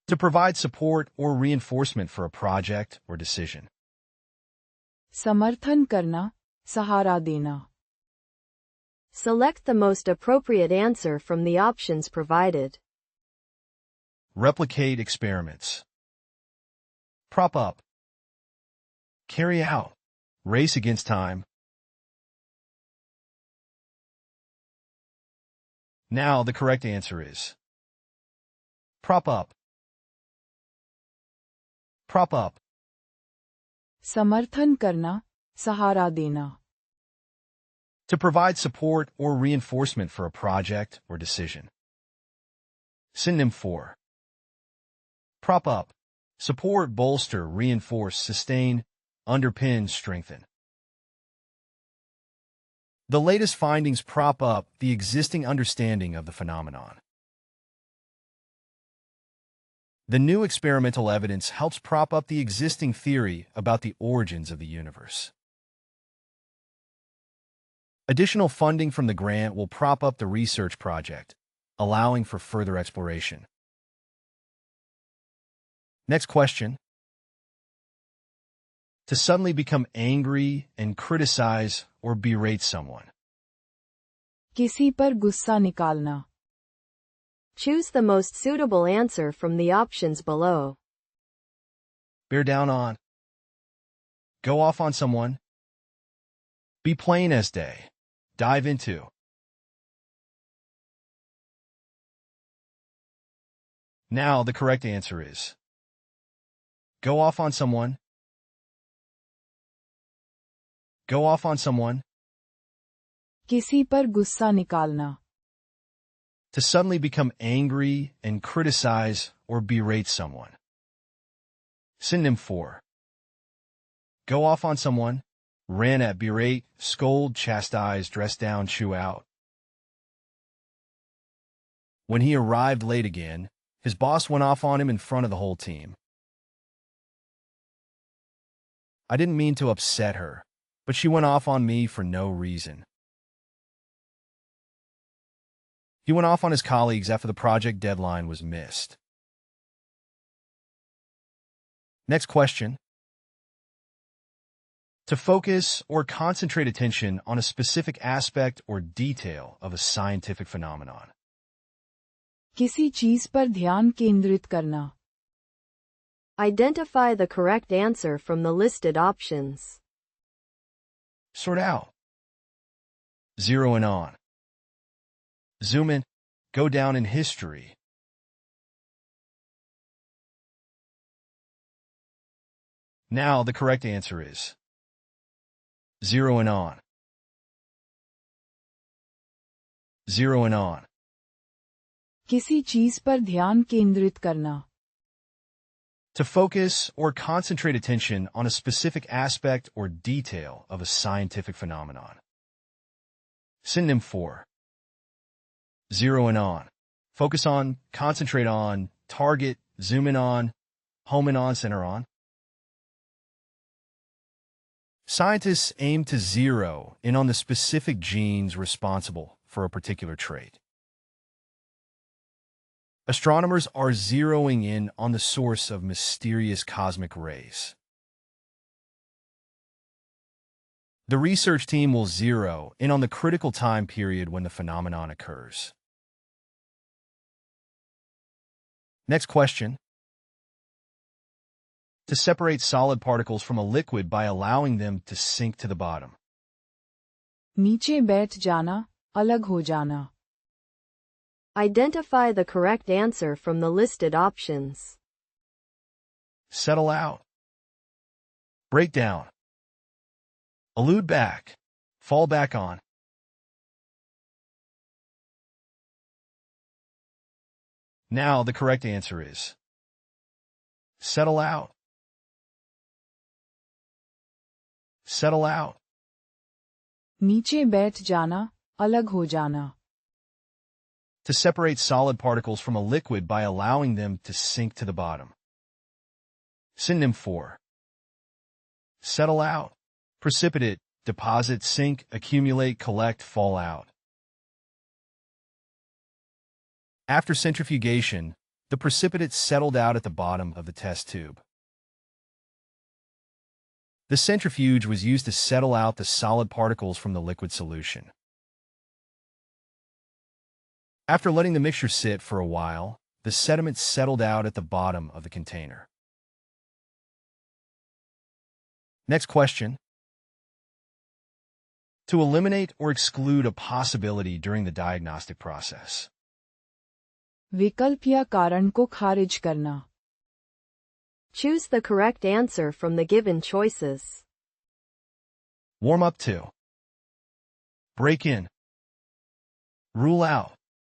To provide support or reinforcement for a project or decision. समर्थन करना, सहारा देना. Select the most appropriate answer from the options provided. Replicate experiments. Prop up. Carry out. Race against time. Now the correct answer is prop up. Prop up. समर्थन करना, सहारा देना. To provide support or reinforcement for a project or decision. Synonym for prop up. Support, bolster, reinforce, sustain, underpin, strengthen. The latest findings prop up the existing understanding of the phenomenon. The new experimental evidence helps prop up the existing theory about the origins of the universe. Additional funding from the grant will prop up the research project, allowing for further exploration. Next question. To suddenly become angry and criticize or berate someone. किसी पर गुस्सा निकालना. Choose the most suitable answer from the options below. Bear down on. Go off on someone. Be plain as day. Dive into. Now the correct answer is go off on someone. Go off on someone. किसी पर गुस्सा निकालना. To suddenly become angry and criticize or berate someone. Synonym for go off on someone, rant at, berate, scold, chastise, dress down, chew out. When he arrived late again, his boss went off on him in front of the whole team. I didn't mean to upset her, but she went off on me for no reason. He went off on his colleagues after the project deadline was missed. Next question. To focus or concentrate attention on a specific aspect or detail of a scientific phenomenon. किसी चीज पर ध्यान केंद्रित करना. Identify the correct answer from the listed options. Sort out. Zero in on. Zoom in. Go down in history. Now the correct answer is zero in on. Zero in on. किसी चीज पर ध्यान केंद्रित करना. To focus or concentrate attention on a specific aspect or detail of a scientific phenomenon. Synonym for zero in on. Focus on, concentrate on, target, zoom in on, home in on, center on. Scientists aim to zero in on the specific genes responsible for a particular trait. Astronomers are zeroing in on the source of mysterious cosmic rays. The research team will zero in on the critical time period when the phenomenon occurs. Next question. To separate solid particles from a liquid by allowing them to sink to the bottom. नीचे बैठ जाना, अलग हो जाना. Identify the correct answer from the listed options. Settle out. Break down. Elude back. Fall back on. Now the correct answer is settle out. Settle out. नीचे बैठ जाना, अलग हो जाना. To separate solid particles from a liquid by allowing them to sink to the bottom. Synonym for settle out. Precipitate, deposit, sink, accumulate, collect, fall out. After centrifugation, The precipitate settled out at the bottom of the test tube. The centrifuge was used to settle out the solid particles from the liquid solution. After letting the mixture sit for a while, the sediment settled out at the bottom of the container. Next question. To eliminate or exclude a possibility during the diagnostic process. विकल्प या कारण को खारिज करना. Choose the correct answer from the given choices. Warm up to. Break in. Rule out.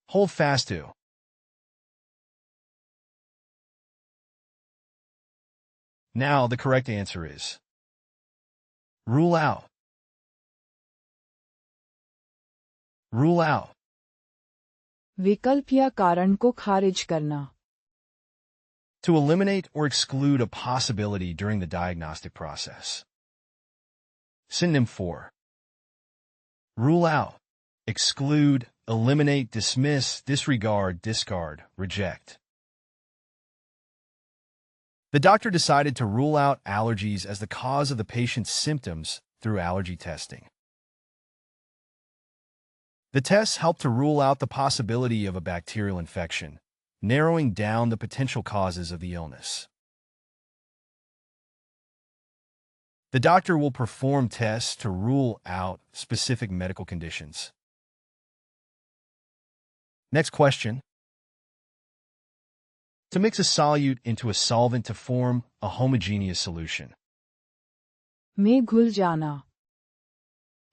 Hold fast to. Now the correct answer is rule out. Rule out. विकल्प या कारण को खारिज करना. To eliminate or exclude a possibility during the diagnostic process. Synonym for. Rule out. Exclude, eliminate, dismiss, disregard, discard, reject. The doctor decided to rule out allergies as the cause of the patient's symptoms through allergy testing. The tests helped to rule out the possibility of a bacterial infection, narrowing down the potential causes of the illness. The doctor will perform tests to rule out specific medical conditions. Next question. To mix a solute into a solvent to form a homogeneous solution. में घुल जाना.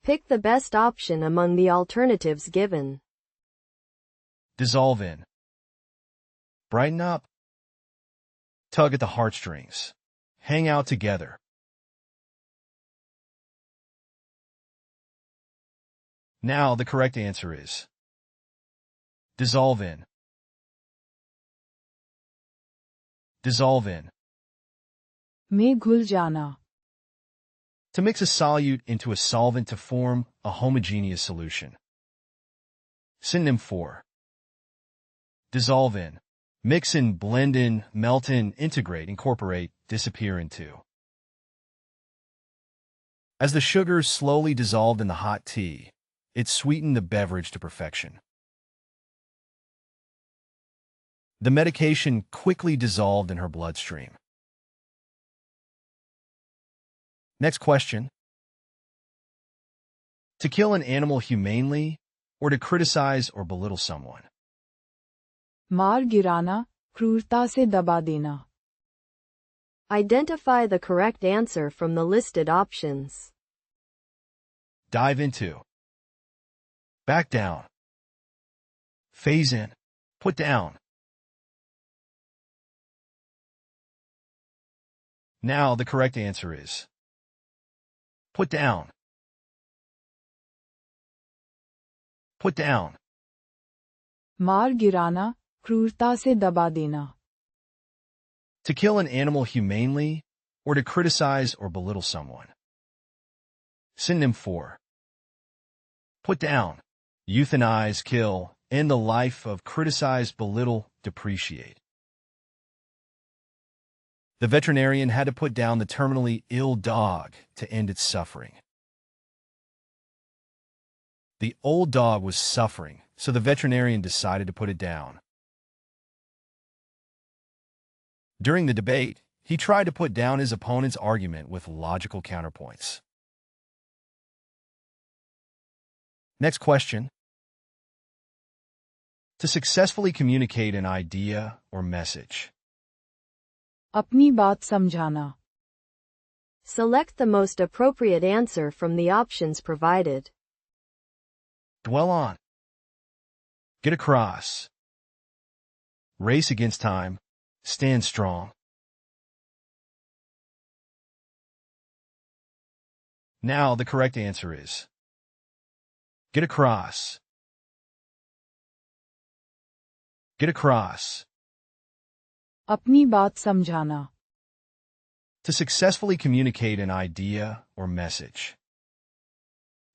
Pick the best option among the alternatives given. Dissolve in. Brighten up. Tug at the heartstrings. Hang out together. Now the correct answer is dissolve in. Dissolve in. में घुल जाना. To mix a solute into a solvent to form a homogeneous solution. Synonym for. Dissolve in. Mix in, blend in, melt in, integrate, incorporate, disappear into. As the sugars slowly dissolved in the hot tea, it sweetened the beverage to perfection. The medication quickly dissolved in her bloodstream. Next question. To kill an animal humanely or to criticize or belittle someone. मार गिराना, क्रूरता से दबा देना. Identify the correct answer from the listed options. Dive into. Back down. Phase in. Put down. Now the correct answer is put down. Put down. मार गिराना, क्रूरता से दबा देना. To kill an animal humanely or to criticize or belittle someone. Synonym for. Put down. Euthanize, kill, end the life of, criticize, belittle, depreciate. The veterinarian had to put down the terminally ill dog to end its suffering. The old dog was suffering, so the veterinarian decided to put it down. During the debate, he tried to put down his opponent's argument with logical counterpoints. Next question. To successfully communicate an idea or message. अपनी बात समझाना. Select the most appropriate answer from the options provided. Dwell on. Get across. Race against time. Stand strong. Now the correct answer is get across. Get across. अपनी बात समझाना. To successfully communicate an idea or message.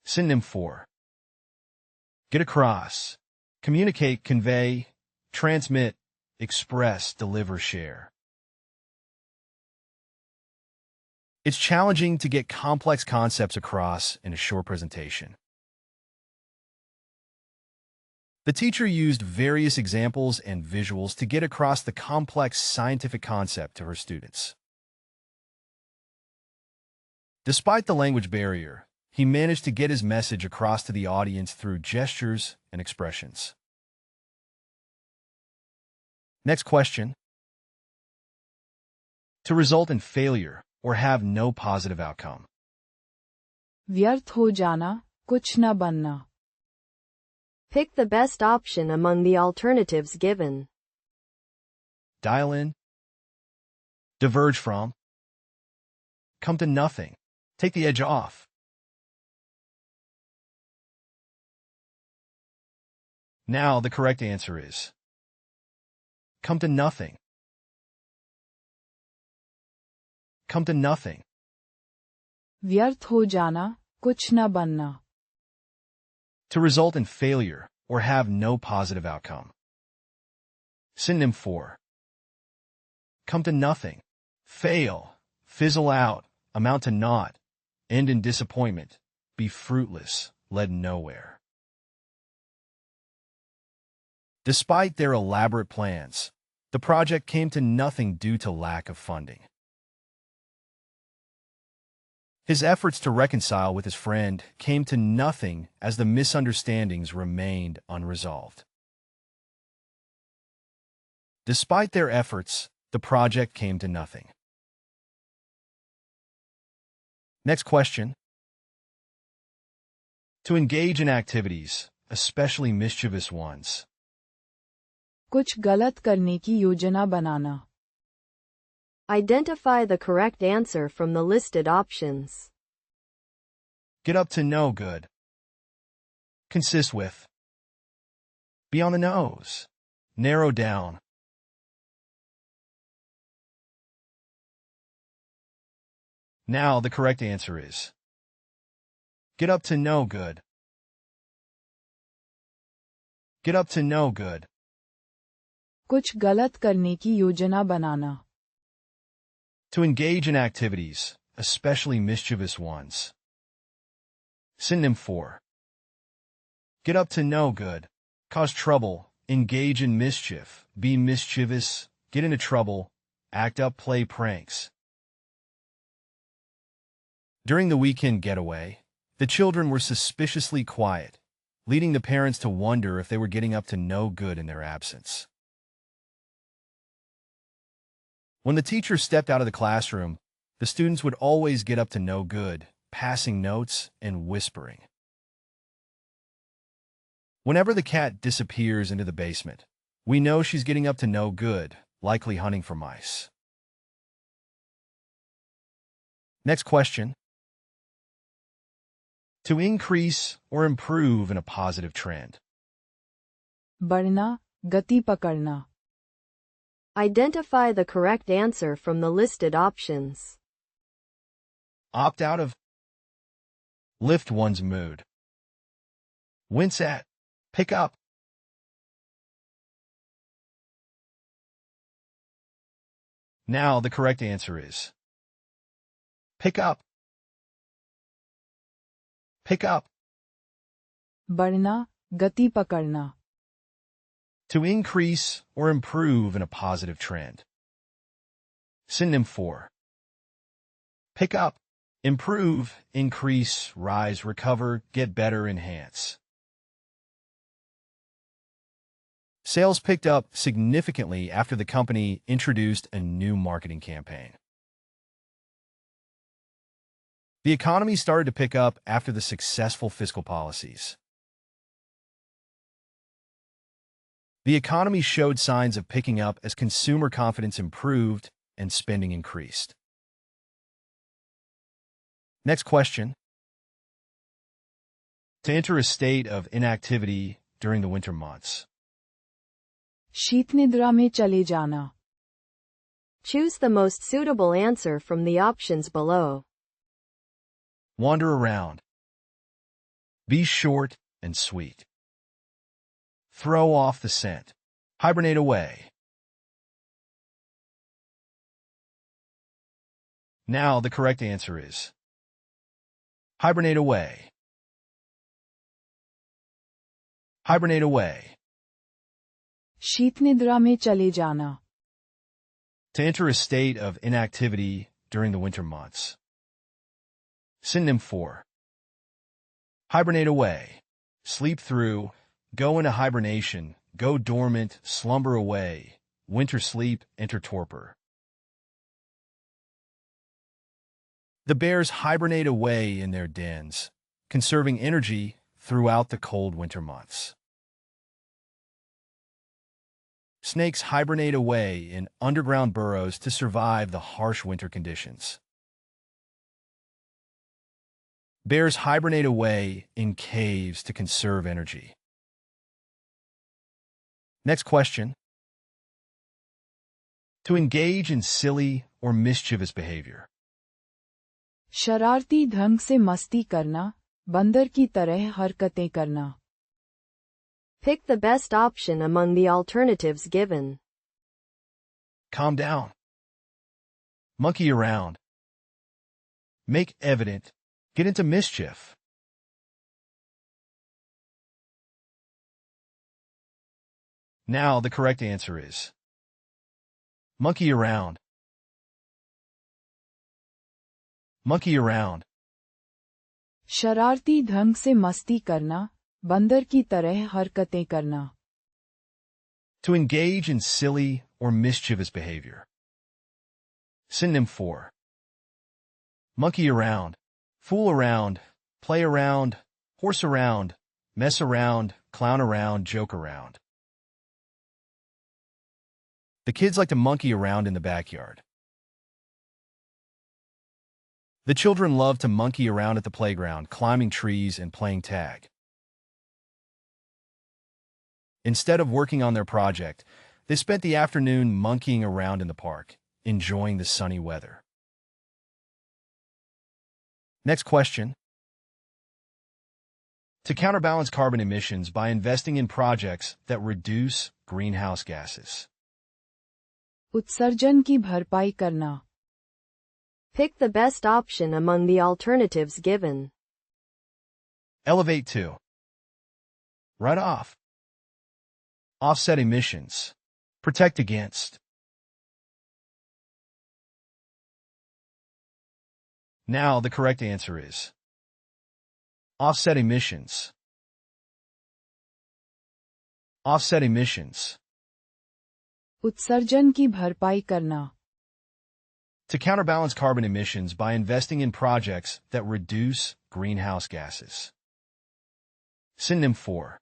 Synonym for. Get across. Communicate, convey, transmit, express, deliver, share. It's challenging to get complex concepts across in a short presentation. The teacher used various examples and visuals to get across the complex scientific concept to her students. Despite the language barrier, he managed to get his message across to the audience through gestures and expressions. Next question. To result in failure or have no positive outcome. व्यर्थ हो जाना, कुछ न बनना. Pick the best option among the alternatives given. Dial in. Diverge from. Come to nothing. Take the edge off. Now the correct answer is come to nothing. Come to nothing. व्यर्थ हो जाना, कुछ न बनना. To result in failure or have no positive outcome. Synonym for come to nothing, fail, fizzle out, amount to naught, end in disappointment, be fruitless, lead nowhere. Despite their elaborate plans, the project came to nothing due to lack of funding. His efforts to reconcile with his friend came to nothing as the misunderstandings remained unresolved. Despite their efforts, the project came to nothing. Next question. To engage in activities, especially mischievous ones. कुछ गलत करने की योजना बनाना. Identify the correct answer from the listed options. Get up to no good. Consist with. Be on the nose. Narrow down. Now the correct answer is get up to no good. Get up to no good. कुछ गलत करने की योजना बनाना. To engage in activities, especially mischievous ones. Synonym for get up to no good, cause trouble, engage in mischief, be mischievous, get into trouble, act up, play pranks. During the weekend getaway, the children were suspiciously quiet, leading the parents to wonder if they were getting up to no good in their absence. When the teacher stepped out of the classroom, the students would always get up to no good, passing notes and whispering. Whenever the cat disappears into the basement, we know she's getting up to no good, likely hunting for mice. Next question. To increase or improve in a positive trend. बढ़ना, गति पकड़ना. Identify the correct answer from the listed options. Opt out of. Lift one's mood. Wince at. Pick up. Now the correct answer is pick up. Pick up. बढ़ना, गति पकड़ना. To increase or improve in a positive trend. Synonym for pick up, improve, increase, rise, recover, get better, enhance. Sales picked up significantly after the company introduced a new marketing campaign. The economy started to pick up after the successful fiscal policies. The economy showed signs of picking up as consumer confidence improved and spending increased. Next question. To enter a state of inactivity during the winter months. शीतनिद्रा में चले जाना. Choose the most suitable answer from the options below. Wander around. Be short and sweet. Throw off the scent. Hibernate away. Now the correct answer is hibernate away. Hibernate away. शीतनिद्रा में चले जाना. To enter a state of inactivity during the winter months. Synonym for hibernate away, sleep through, go into hibernation, go dormant, slumber away, winter sleep, enter torpor. The bears hibernate away in their dens, conserving energy throughout the cold winter months. Snakes hibernate away in underground burrows to survive the harsh winter conditions. Bears hibernate away in caves to conserve energy. Next question. To engage in silly or mischievous behavior. शरारती ढंग से मस्ती करना, बंदर की तरह हरकतें करना. Pick the best option among the alternatives given. Calm down. Monkey around. Make evident. Get into mischief. Now the correct answer is monkey around. Monkey around. शरारती ढंग से मस्ती करना, बंदर की तरह हरकतें करना. To engage in silly or mischievous behavior. Synonym for monkey around, fool around, play around, horse around, mess around, clown around, joke around. The kids like to monkey around in the backyard. The children love to monkey around at the playground, climbing trees and playing tag. Instead of working on their project, they spent the afternoon monkeying around in the park, enjoying the sunny weather. Next question. To counterbalance carbon emissions by investing in projects that reduce greenhouse gases. उत्सर्जन की भरपाई करना. Pick the best option among the alternatives given. Elevate to. Write off. Offset emissions. Protect against. Now the correct answer is offset emissions. Offset emissions. उत्सर्जन की भरपाई करना. To counterbalance carbon emissions by investing in projects that reduce greenhouse gases. Synonym for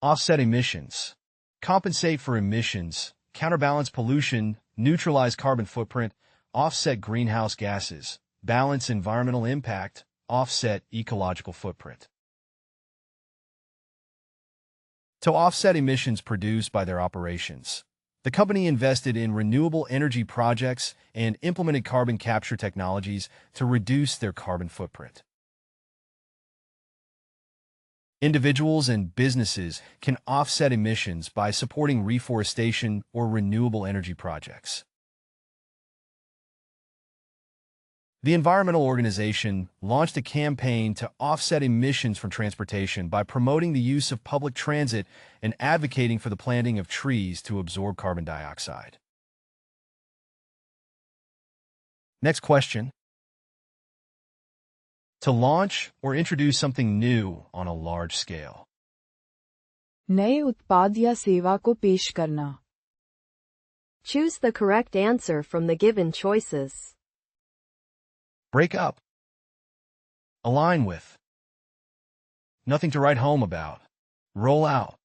offset emissions. Compensate for emissions, counterbalance pollution, neutralize carbon footprint, offset greenhouse gases, balance environmental impact, offset ecological footprint. To offset emissions produced by their operations, the company invested in renewable energy projects and implemented carbon capture technologies to reduce their carbon footprint. Individuals and businesses can offset emissions by supporting reforestation or renewable energy projects. The environmental organization launched a campaign to offset emissions from transportation by promoting the use of public transit and advocating for the planting of trees to absorb carbon dioxide. Next question. To launch or introduce something new on a large scale. नए उत्पाद या सेवा को पेश करना. Choose the correct answer from the given choices. Break up. Align with. Nothing to write home about. Roll out.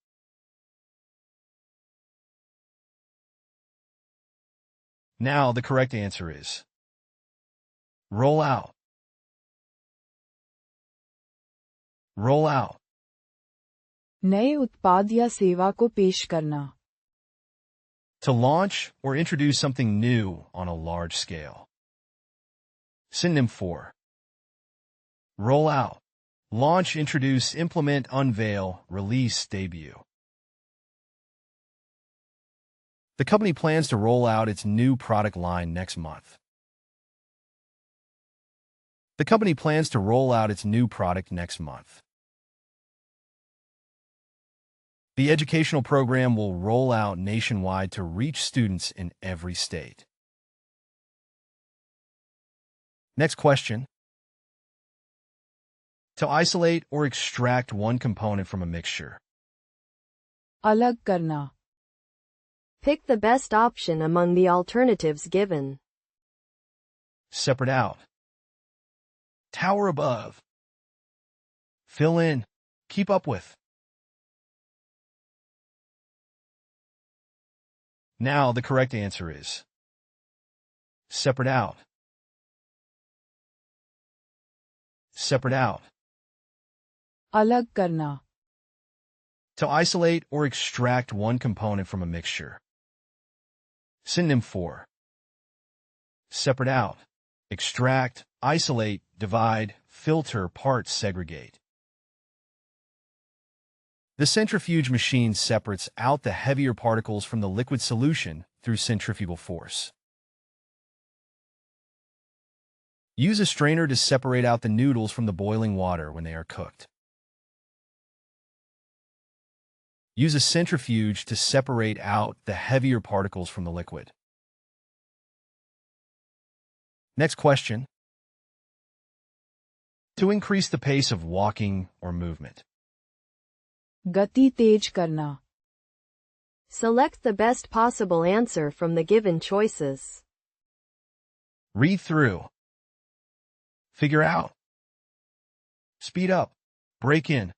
Now the correct answer is roll out. Roll out. नए उत्पाद या सेवा को पेश करना. To launch or introduce something new on a large scale. Synonym for roll out. Launch, introduce, implement, unveil, release, debut. The company plans to roll out its new product line next month. The company plans to roll out its new product next month. The educational program will roll out nationwide to reach students in every state. Next question. To isolate or extract one component from a mixture. अलग करना, Pick the best option among the alternatives given. Separate out. Tower above. Fill in. Keep up with. Now the correct answer is separate out. Separate out. अलग करना, To isolate or extract one component from a mixture. Synonym for separate out, extract, isolate, divide, filter, part, segregate. The centrifuge machine separates out the heavier particles from the liquid solution through centrifugal force. Use a strainer to separate out the noodles from the boiling water when they are cooked. Use a centrifuge to separate out the heavier particles from the liquid. Next question. To increase the pace of walking or movement. गति तेज करना, Select the best possible answer from the given choices. Read through. Figure out. Speed up. Break in.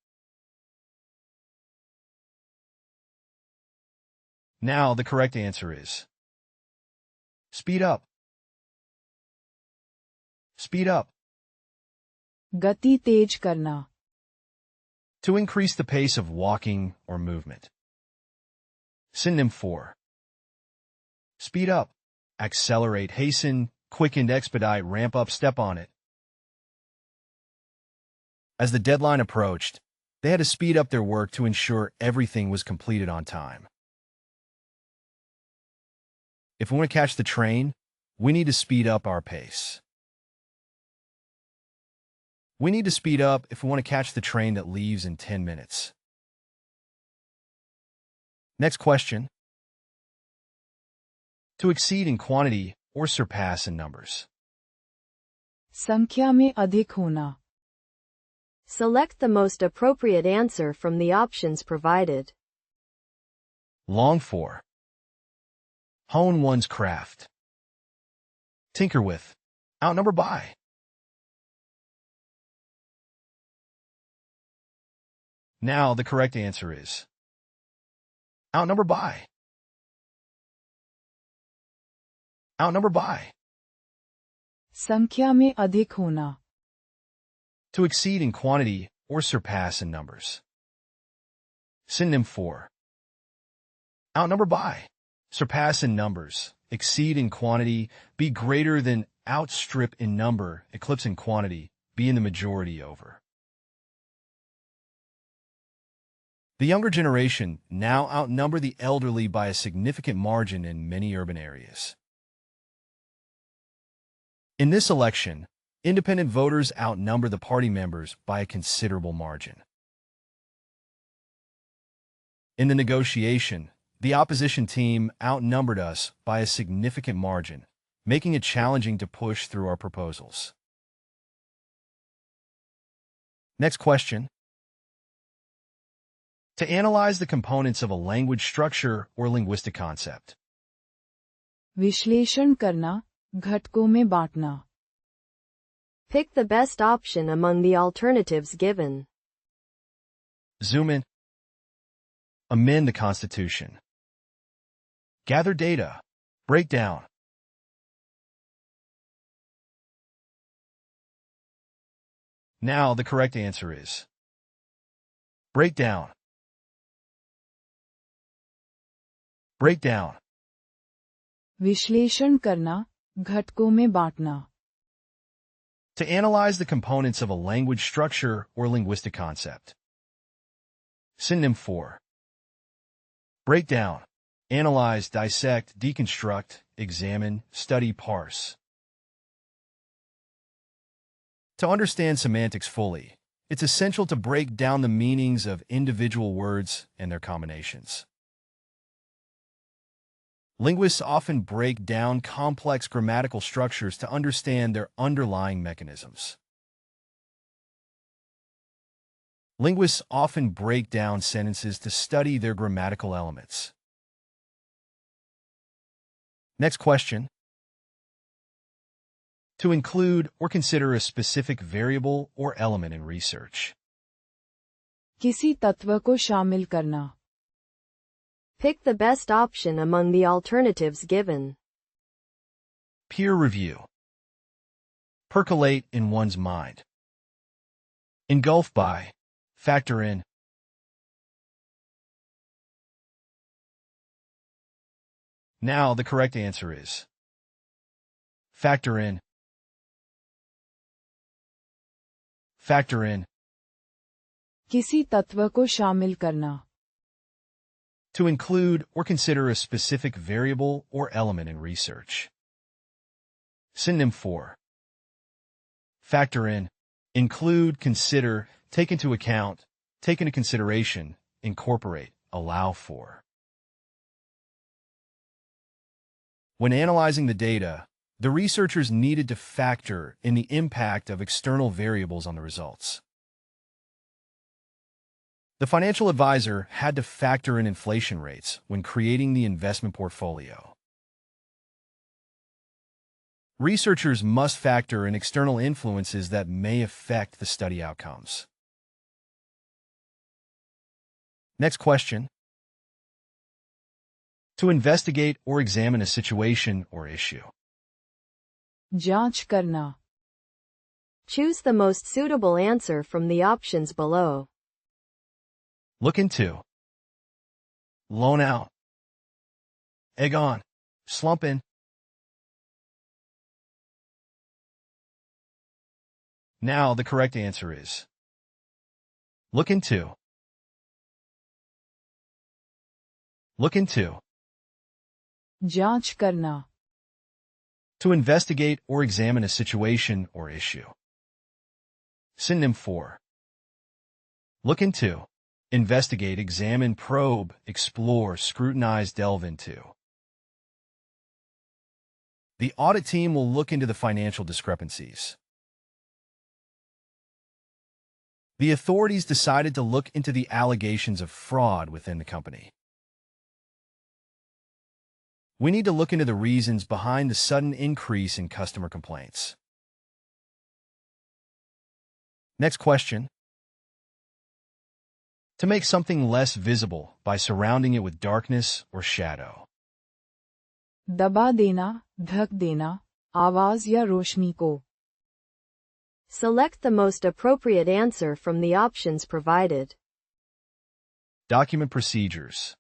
Now the correct answer is speed up. Speed up. गति तेज करना, To increase the pace of walking or movement. Synonym for speed up, accelerate, hasten, quicken, expedite, ramp up, step on it. As the deadline approached, they had to speed up their work to ensure everything was completed on time. If we want to catch the train, we need to speed up our pace. We need to speed up if we want to catch the train that leaves in 10 minutes. Next question. To exceed in quantity or surpass in numbers. संख्या में अधिक होना, Select the most appropriate answer from the options provided. Long for. Hone one's craft. Tinker with. Outnumber by. Now the correct answer is outnumber by. Outnumber by. संख्या में अधिक होना, To exceed in quantity or surpass in numbers. Synonym for outnumber by, surpass in numbers, exceed in quantity, be greater than, outstrip in number, eclipse in quantity, be in the majority over. The younger generation now outnumber the elderly by a significant margin in many urban areas. In this election, independent voters outnumber the party members by a considerable margin. In the negotiation, the opposition team outnumbered us by a significant margin, making it challenging to push through our proposals. Next question. To analyze the components of a language structure or linguistic concept. विश्लेषण करना, घटकों में बांटना, Pick the best option among the alternatives given. Zoom in. Amend the Constitution. Gather data. Break down. Now the correct answer is break down. Break down. विश्लेषण करना, घटकों में बांटना, To analyze the components of a language structure or linguistic concept. Synonym for break down, analyze, dissect, deconstruct, examine, study, parse. To understand semantics fully, it's essential to break down the meanings of individual words and their combinations. Linguists often break down complex grammatical structures to understand their underlying mechanisms. Linguists often break down sentences to study their grammatical elements. Next question. To include or consider a specific variable or element in research. किसी तत्व को शामिल करना. Pick the best option among the alternatives given. Peer review. Percolate in one's mind. Engulf by. Factor in. Now the correct answer is factor in. Factor in. किसी तत्व को शामिल करना. To include or consider a specific variable or element in research. Synonym for. Factor in. Include, consider, take into account, take into consideration, incorporate, allow for. When analyzing the data, the researchers needed to factor in the impact of external variables on the results. The financial advisor had to factor in inflation rates when creating the investment portfolio. Researchers must factor in external influences that may affect the study outcomes. Next question. To investigate or examine a situation or issue. जांच करना. Choose the most suitable answer from the options below. Look into. Loan out. Egg on. Slump in. Now the correct answer is look into. Look into. जांच करना. To investigate or examine a situation or issue. Synonym for. Look into. Investigate, examine, probe, explore, scrutinize, delve into. The audit team will look into the financial discrepancies. The authorities decided to look into the allegations of fraud within the company. We need to look into the reasons behind the sudden increase in customer complaints. Next question. To make something less visible by surrounding it with darkness or shadow. दबा देना, ढक देना, आवाज या रोशनी को. Select the most appropriate answer from the options provided. Document procedures.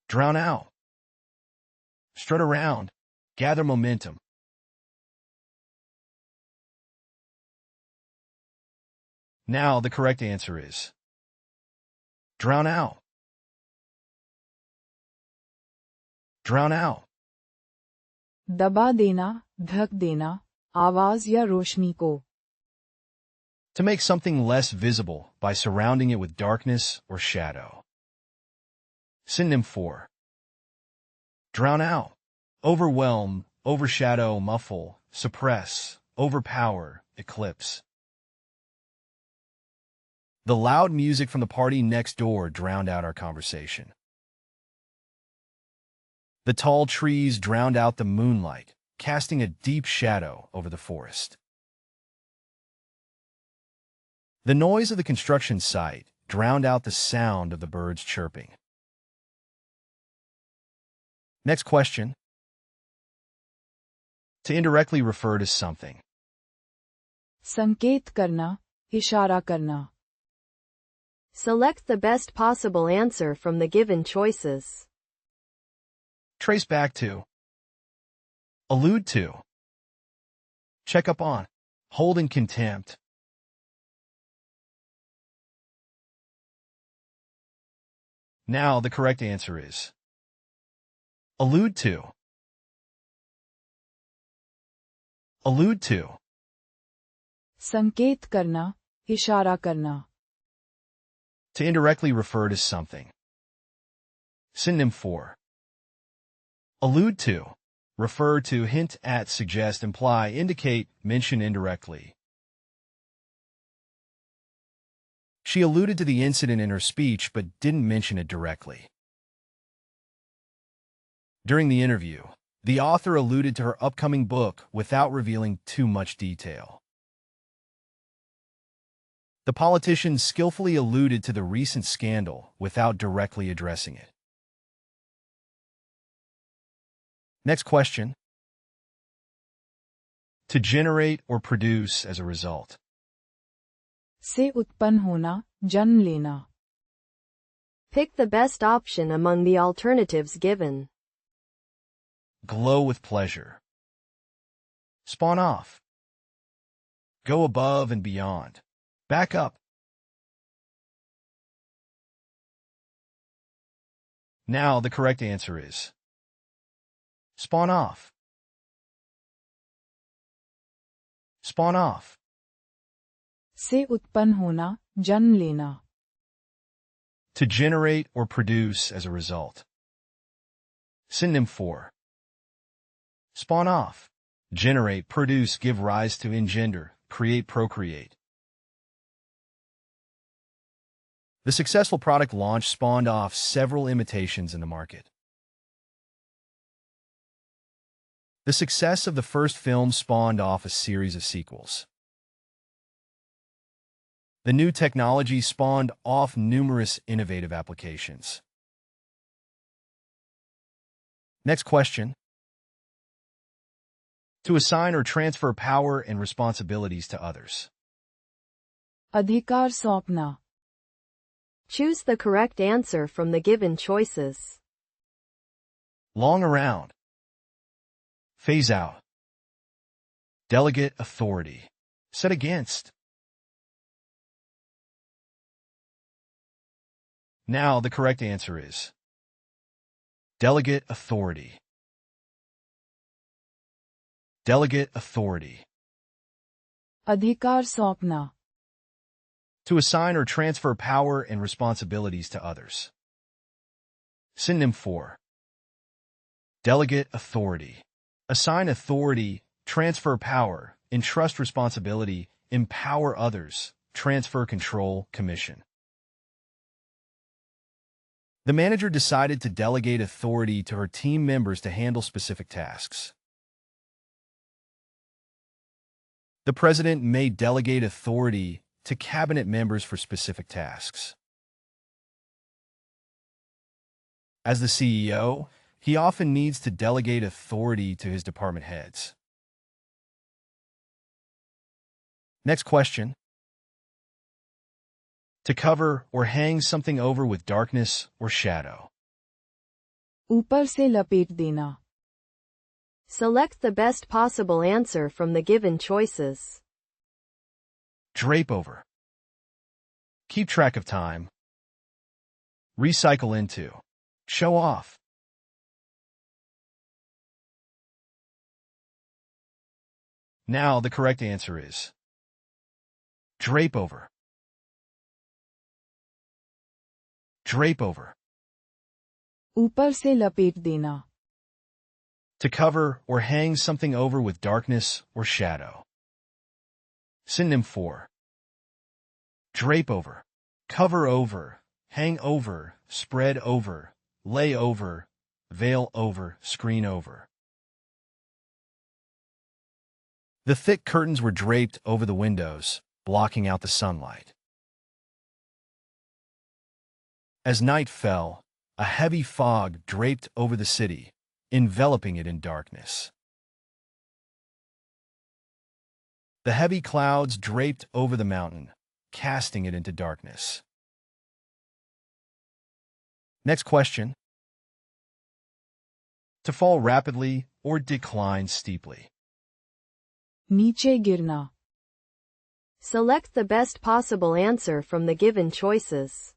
Drown out. Strut around. Gather momentum. Now the correct answer is drown out. Drown out. दबा देना, ढक देना, आवाज या रोशनी को. To make something less visible by surrounding it with darkness or shadow. Synonym for. Drown out. Overwhelm, overshadow, muffle, suppress, overpower, eclipse. The loud music from the party next door drowned out our conversation. The tall trees drowned out the moonlight, casting a deep shadow over the forest. The noise of the construction site drowned out the sound of the birds chirping. Next question. To indirectly refer to something. संकेत करना, इशारा करना. Select the best possible answer from the given choices. Trace back to. Allude to. Check up on. Hold in contempt. Now the correct answer is allude to. Allude to. संकेत करना, इशारा करना. To indirectly refer to something. Synonym for. Allude to. Refer to, hint at, suggest, imply, indicate, mention indirectly. She alluded to the incident in her speech but didn't mention it directly. During the interview, the author alluded to her upcoming book without revealing too much detail. The politician skillfully alluded to the recent scandal without directly addressing it. Next question. To generate or produce as a result. से उत्पन्न होना, जन्म लेना. Pick the best option among the alternatives given. Glow with pleasure. Spawn off. Go above and beyond. Back up. Now the correct answer is spawn off. Spawn off. से उत्पन्न होना, जन्म लेना. To generate or produce as a result. Synonym for. Spawn off. Generate, produce, give rise to, engender, create, procreate. The successful product launch spawned off several imitations in the market. The success of the first film spawned off a series of sequels. The new technology spawned off numerous innovative applications. Next question. To assign or transfer power and responsibilities to others. अधिकार सौंपना. Choose the correct answer from the given choices. Long around. Phase out. Delegate authority. Set against. Now the correct answer is delegate authority. Delegate authority. अधिकार सौंपना. To assign or transfer power and responsibilities to others. Synonym for. Delegate authority. Assign authority, transfer power, entrust responsibility, empower others, transfer control, commission. The manager decided to delegate authority to her team members to handle specific tasks. The president may delegate authority to cabinet members for specific tasks. As the CEO, he often needs to delegate authority to his department heads. Next question. To cover or hang something over with darkness or shadow. ऊपर से लपेट देना. Select the best possible answer from the given choices. Drape over. Keep track of time. Recycle into. Show off. Now the correct answer is drape over. Drape over. ऊपर से लपेट देना. To cover or hang something over with darkness or shadow. Synonym for. Drape over. Cover over. Hang over. Spread over. Lay over. Veil over. Screen over. The thick curtains were draped over the windows, blocking out the sunlight. As night fell, a heavy fog draped over the city, enveloping it in darkness. The heavy clouds draped over the mountain, casting it into darkness. Next question. To fall rapidly or decline steeply. नीचे गिरना. Select the best possible answer from the given choices.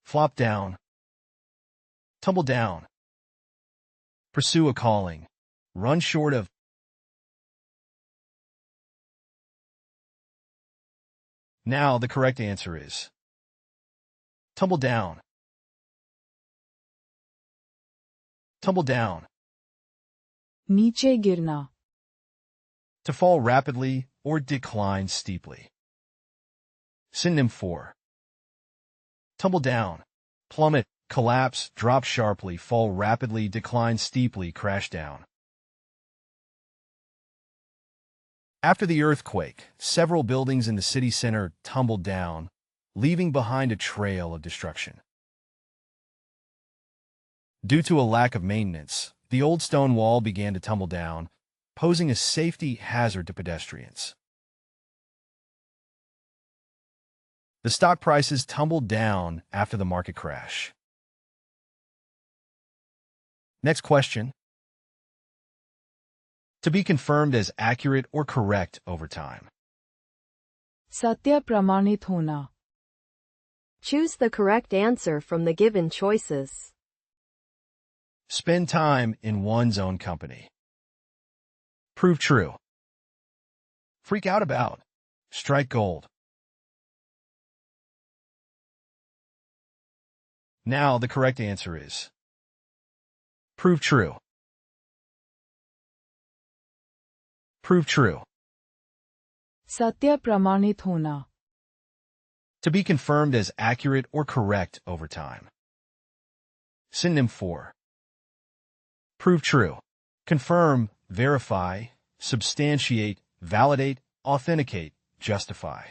Flop down. Tumble down. Pursue a calling. Run short of. Now the correct answer is tumble down. Tumble down. नीचे गिरना, To fall rapidly or decline steeply. Synonym for tumble down. Plummet, collapse, drop sharply, fall rapidly, decline steeply, crash down. After the earthquake, several buildings in the city center tumbled down, leaving behind a trail of destruction. Due to a lack of maintenance, the old stone wall began to tumble down, posing a safety hazard to pedestrians. The stock prices tumbled down after the market crash. Next question. To be confirmed as accurate or correct over time. सत्य प्रमाणित होना, Choose the correct answer from the given choices. Spend time in one's own company. Prove true. Freak out about. Strike gold. Now the correct answer is prove true. Prove true. सत्य प्रमाणित होना, To be confirmed as accurate or correct over time. Synonym for prove true. Confirm, verify, substantiate, validate, authenticate, justify.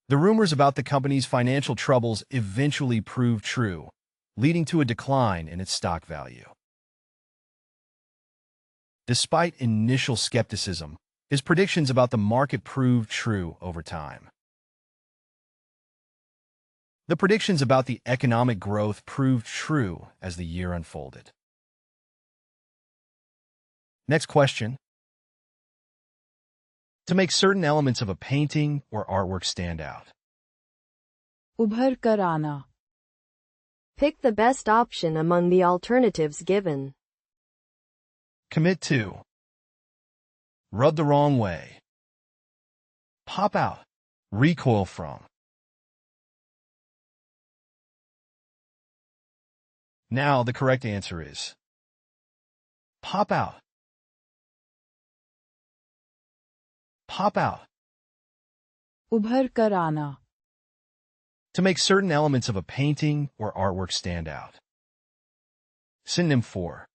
The rumors about the company's financial troubles eventually proved true, leading to a decline in its stock value. Despite initial skepticism, his predictions about the market proved true over time. The predictions about the economic growth proved true as the year unfolded. Next question. To make certain elements of a painting or artwork stand out. उभर कर आना, Pick the best option among the alternatives given. Commit to. Rub the wrong way. Pop out. Recoil from. Now the correct answer is pop out. Pop out. उभर कर आना, To make certain elements of a painting or artwork stand out. Synonym for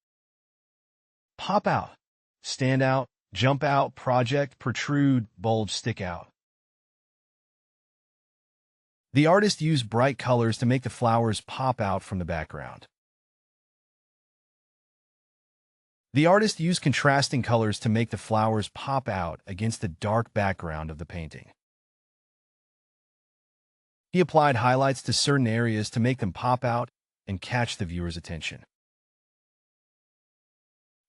pop out, stand out, jump out, project, protrude, bulge, stick out. The artist used bright colors to make the flowers pop out from the background. The artist used contrasting colors to make the flowers pop out against the dark background of the painting. He applied highlights to certain areas to make them pop out and catch the viewer's attention.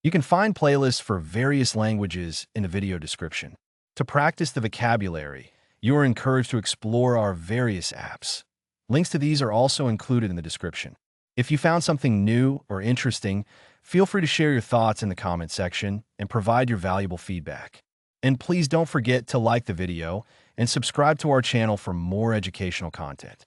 You can find playlists for various languages in the video description. To practice the vocabulary, you are encouraged to explore our various apps. Links to these are also included in the description. If you found something new or interesting, feel free to share your thoughts in the comment section and provide your valuable feedback. And please don't forget to like the video and subscribe to our channel for more educational content.